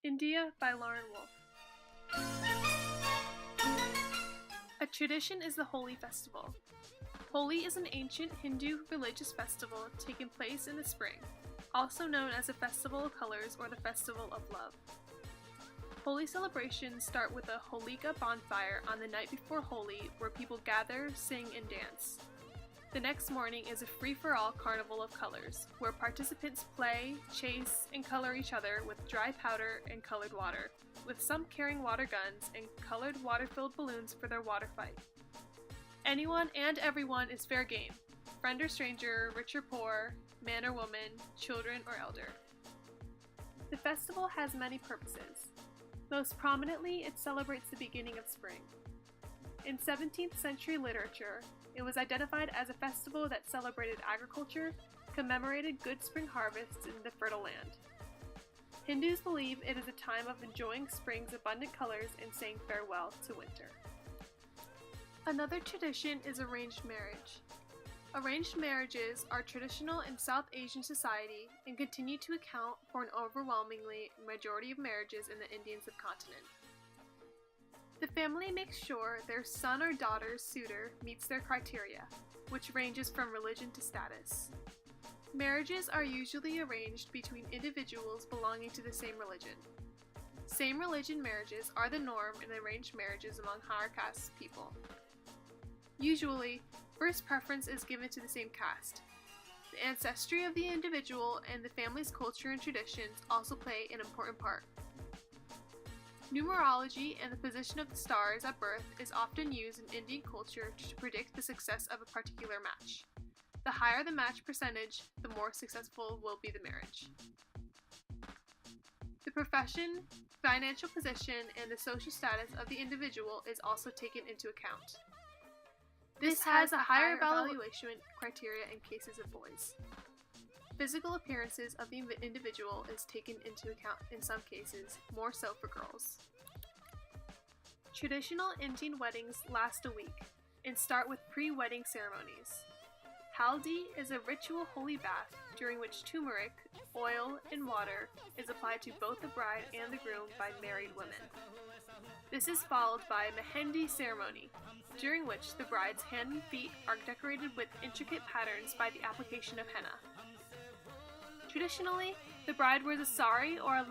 India by Lauren Wolfe. A tradition is the Holi festival. Holi is an ancient Hindu religious festival taking place in the spring, also known as the Festival of Colors or the Festival of Love. Holi celebrations start with a Holika bonfire on the night before Holi, where people gather, sing, and dance. The next morning is a free-for-all carnival of colors, where participants play, chase, and color each other with dry powder and colored water, with some carrying water guns and colored water-filled balloons for their water fight. Anyone and everyone is fair game, friend or stranger, rich or poor, man or woman, children or elder. The festival has many purposes. Most prominently, it celebrates the beginning of spring. In 17th century literature, it was identified as a festival that celebrated agriculture, commemorated good spring harvests in the fertile land. Hindus believe it is a time of enjoying spring's abundant colors and saying farewell to winter. Another tradition is arranged marriage. Arranged marriages are traditional in South Asian society and continue to account for an overwhelmingly majority of marriages in the Indian subcontinent. The family makes sure their son or daughter's suitor meets their criteria, which ranges from religion to status. Marriages are usually arranged between individuals belonging to the same religion. Same religion marriages are the norm in arranged marriages among higher caste people. Usually, first preference is given to the same caste. The ancestry of the individual and the family's culture and traditions also play an important part. Numerology and the position of the stars at birth is often used in Indian culture to predict the success of a particular match. The higher the match percentage, the more successful will be the marriage. The profession, financial position, and the social status of the individual is also taken into account. This has a higher evaluation criteria in cases of boys. Physical appearances of the individual is taken into account in some cases, more so for girls. Traditional Indian weddings last a week and start with pre-wedding ceremonies. Haldi is a ritual holy bath during which turmeric, oil, and water is applied to both the bride and the groom by married women. This is followed by a mehendi ceremony, during which the bride's hand and feet are decorated with intricate patterns by the application of henna. Traditionally, the bride wears a sari or a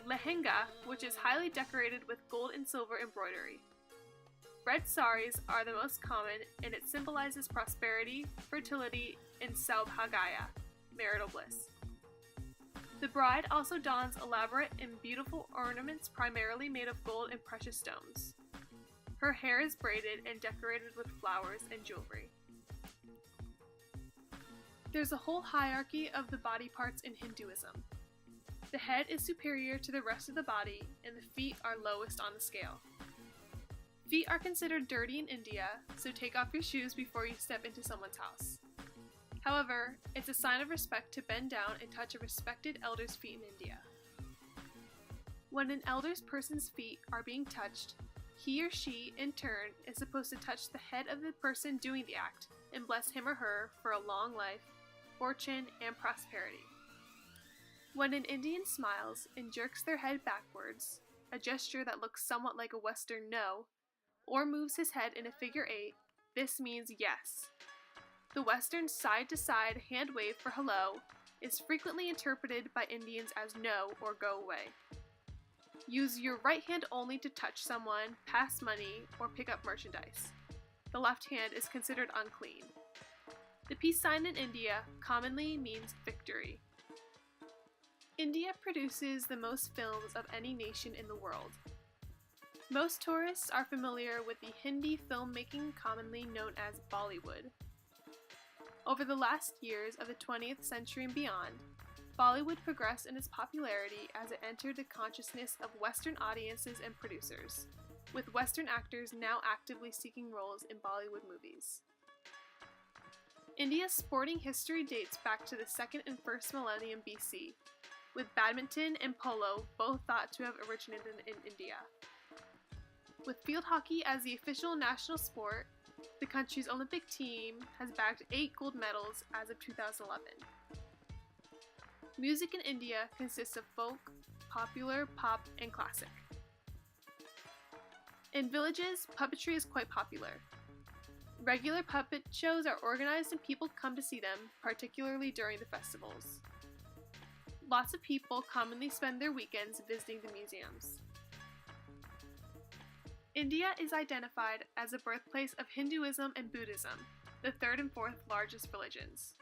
lehenga, which is highly decorated with gold and silver embroidery. Red saris are the most common, and it symbolizes prosperity, fertility, and saubhagaya, marital bliss. The bride also dons elaborate and beautiful ornaments primarily made of gold and precious stones. Her hair is braided and decorated with flowers and jewelry. There's a whole hierarchy of the body parts in Hinduism. The head is superior to the rest of the body, and the feet are lowest on the scale. Feet are considered dirty in India, so take off your shoes before you step into someone's house. However, it's a sign of respect to bend down and touch a respected elder's feet in India. When an elder person's feet are being touched, he or she, in turn, is supposed to touch the head of the person doing the act and bless him or her for a long life, fortune, and prosperity. When an Indian smiles and jerks their head backwards, a gesture that looks somewhat like a Western no, or moves his head in a figure 8, this means yes. The Western side-to-side hand wave for hello is frequently interpreted by Indians as no or go away. Use your right hand only to touch someone, pass money, or pick up merchandise. The left hand is considered unclean. The peace sign in India commonly means victory. India produces the most films of any nation in the world. Most tourists are familiar with the Hindi filmmaking commonly known as Bollywood. Over the last years of the 20th century and beyond, Bollywood progressed in its popularity as it entered the consciousness of Western audiences and producers, with Western actors now actively seeking roles in Bollywood movies. India's sporting history dates back to the 2nd and 1st millennium BC, with badminton and polo both thought to have originated in India. With field hockey as the official national sport, the country's Olympic team has bagged 8 gold medals as of 2011. Music in India consists of folk, popular, pop, and classic. In villages, puppetry is quite popular. Regular puppet shows are organized and people come to see them, particularly during the festivals. Lots of people commonly spend their weekends visiting the museums. India is identified as the birthplace of Hinduism and Buddhism, the third and fourth largest religions.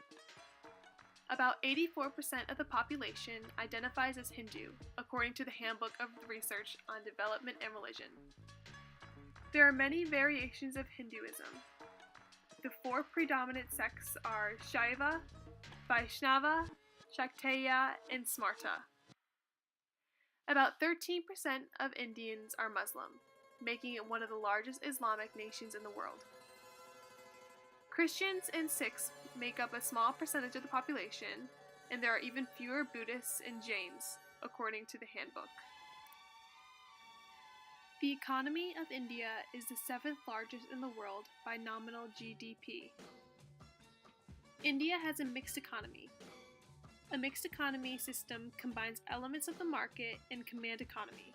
About 84% of the population identifies as Hindu, according to the Handbook of Research on Development and Religion. There are many variations of Hinduism. The four predominant sects are Shaiva, Vaishnava, Shakteya, and Smarta. About 13% of Indians are Muslim, making it one of the largest Islamic nations in the world. Christians and Sikhs make up a small percentage of the population, and there are even fewer Buddhists and Jains, according to the handbook. The economy of India is the seventh largest in the world by nominal GDP. India has a mixed economy. A mixed economy system combines elements of the market and command economy.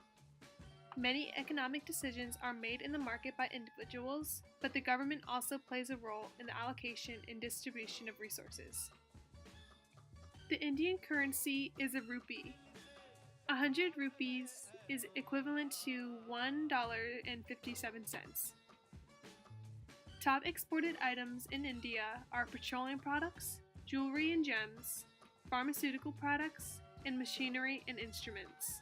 Many economic decisions are made in the market by individuals, but the government also plays a role in the allocation and distribution of resources. The Indian currency is a rupee. 100 rupees is equivalent to $1.57. Top exported items in India are petroleum products, jewelry and gems, pharmaceutical products, and machinery and instruments.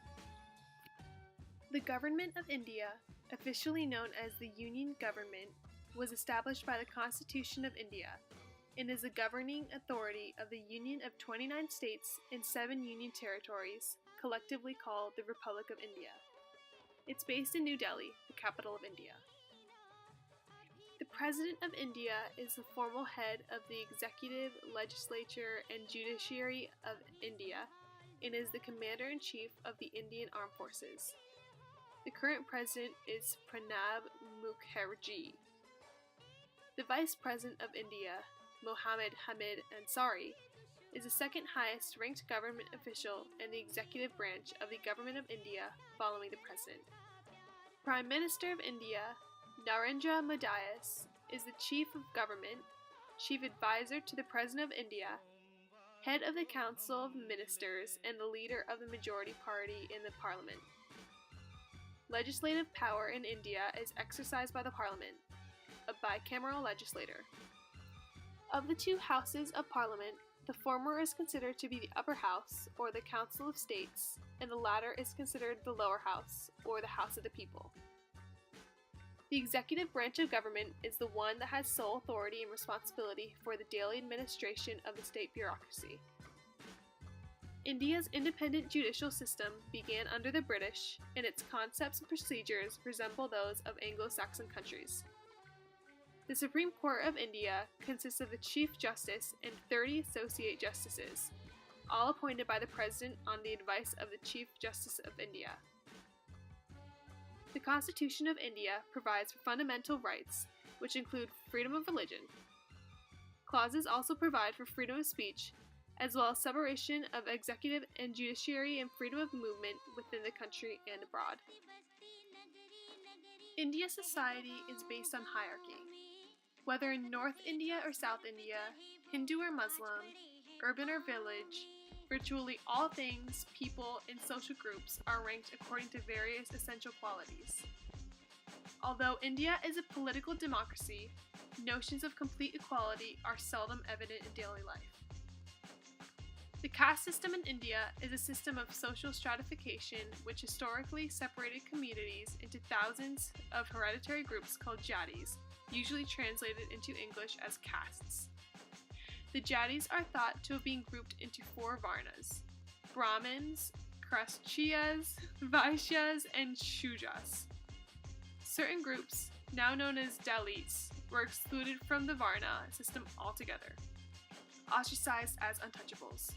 The Government of India, officially known as the Union Government, was established by the Constitution of India and is the governing authority of the Union of 29 states and 7 Union territories, collectively called the Republic of India. It's based in New Delhi, the capital of India. The President of India is the formal head of the executive, legislature, and judiciary of India and is the Commander-in-Chief of the Indian Armed Forces. The current president is Pranab Mukherjee. The Vice President of India, Mohammad Hamid Ansari, is the second highest ranked government official in the executive branch of the Government of India following the President. Prime Minister of India, Narendra Modi, is the Chief of Government, Chief Advisor to the President of India, Head of the Council of Ministers, and the leader of the majority party in the Parliament. Legislative power in India is exercised by the Parliament, a bicameral legislature. Of the two houses of Parliament, the former is considered to be the upper house, or the Council of States, and the latter is considered the lower house, or the House of the People. The executive branch of government is the one that has sole authority and responsibility for the daily administration of the state bureaucracy. India's independent judicial system began under the British, and its concepts and procedures resemble those of Anglo-Saxon countries. The Supreme Court of India consists of the Chief Justice and 30 Associate Justices, all appointed by the President on the advice of the Chief Justice of India. The Constitution of India provides for fundamental rights, which include freedom of religion. Clauses also provide for freedom of speech, as well as separation of executive and judiciary and freedom of movement within the country and abroad. India's society is based on hierarchy. Whether in North India or South India, Hindu or Muslim, urban or village, virtually all things, people, and social groups are ranked according to various essential qualities. Although India is a political democracy, notions of complete equality are seldom evident in daily life. The caste system in India is a system of social stratification which historically separated communities into thousands of hereditary groups called jatis, usually translated into English as castes. The jatis are thought to have been grouped into 4 varnas: Brahmins, Kshatriyas, Vaishyas, and Shudras. Certain groups, now known as Dalits, were excluded from the varna system altogether, ostracized as untouchables.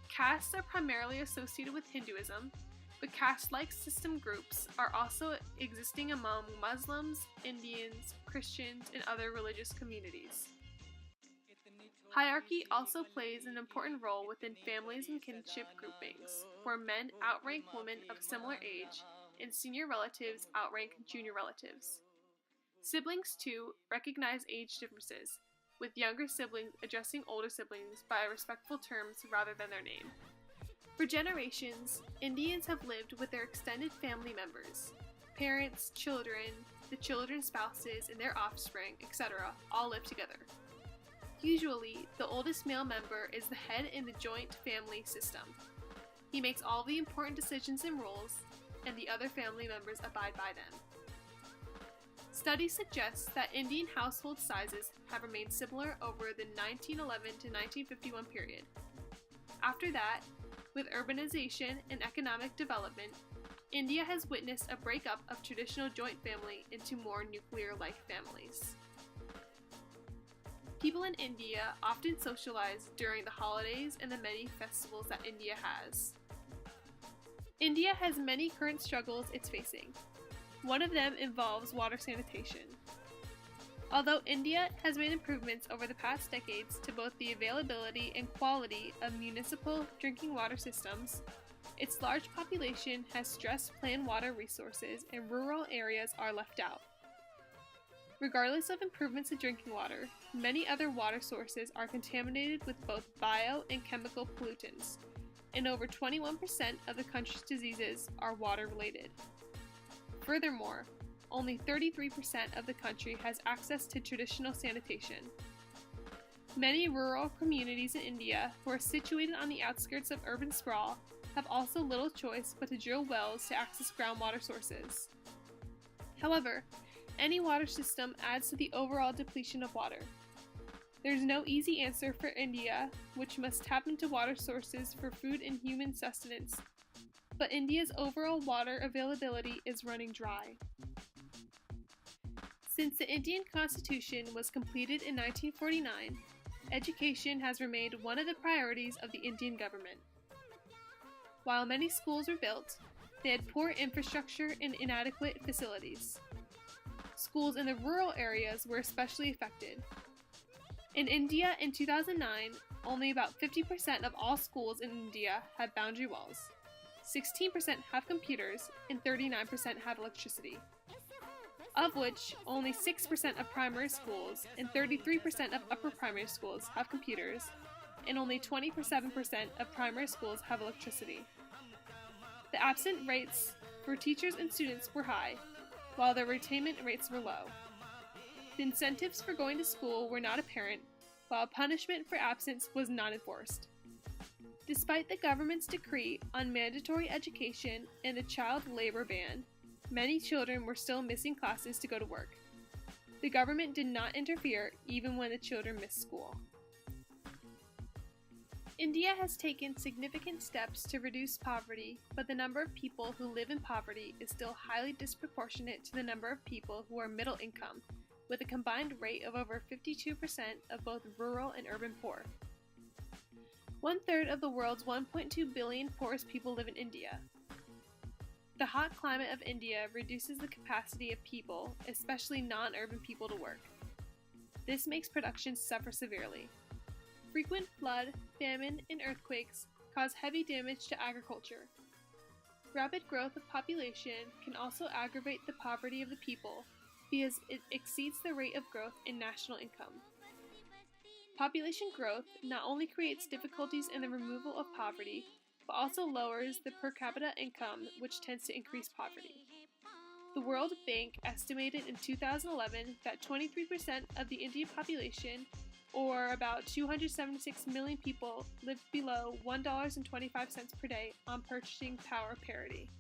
Castes are primarily associated with Hinduism, but caste-like system groups are also existing among Muslims, Indians, Christians, and other religious communities. Hierarchy also plays an important role within families and kinship groupings, where men outrank women of similar age, and senior relatives outrank junior relatives. Siblings, too, recognize age differences, with younger siblings addressing older siblings by respectful terms rather than their name. For generations, Indians have lived with their extended family members, parents, children, the children's spouses, and their offspring, etc., all live together. Usually, the oldest male member is the head in the joint family system. He makes all the important decisions and rules, and the other family members abide by them. Studies suggest that Indian household sizes have remained similar over the 1911 to 1951 period. After that, with urbanization and economic development, India has witnessed a breakup of traditional joint family into more nuclear-like families. People in India often socialize during the holidays and the many festivals that India has. India has many current struggles it's facing. One of them involves water sanitation. Although India has made improvements over the past decades to both the availability and quality of municipal drinking water systems, its large population has stressed plain water resources and rural areas are left out. Regardless of improvements in drinking water, many other water sources are contaminated with both bio and chemical pollutants, and over 21% of the country's diseases are water-related. Furthermore, only 33% of the country has access to traditional sanitation. Many rural communities in India, who are situated on the outskirts of urban sprawl, have also little choice but to drill wells to access groundwater sources. However, any water system adds to the overall depletion of water. There's no easy answer for India, which must tap into water sources for food and human sustenance, but India's overall water availability is running dry. Since the Indian Constitution was completed in 1949, education has remained one of the priorities of the Indian government. While many schools were built, they had poor infrastructure and inadequate facilities. Schools in the rural areas were especially affected. In India in 2009, only about 50% of all schools in India have boundary walls, 16% have computers, and 39% have electricity, of which only 6% of primary schools and 33% of upper primary schools have computers, and only 27% of primary schools have electricity. The absent rates for teachers and students were high, while the retainment rates were low. The incentives for going to school were not apparent, while punishment for absence was not enforced. Despite the government's decree on mandatory education and the child labor ban, many children were still missing classes to go to work. The government did not interfere even when the children missed school. India has taken significant steps to reduce poverty, but the number of people who live in poverty is still highly disproportionate to the number of people who are middle income, with a combined rate of over 52% of both rural and urban poor. 1/3 of the world's 1.2 billion poorest people live in India. The hot climate of India reduces the capacity of people, especially non-urban people, to work. This makes production suffer severely. Frequent flood, famine, and earthquakes cause heavy damage to agriculture. Rapid growth of population can also aggravate the poverty of the people because it exceeds the rate of growth in national income. Population growth not only creates difficulties in the removal of poverty, but also lowers the per capita income, which tends to increase poverty. The World Bank estimated in 2011 that 23% of the Indian population, or about 276 million people, lived below $1.25 per day on purchasing power parity.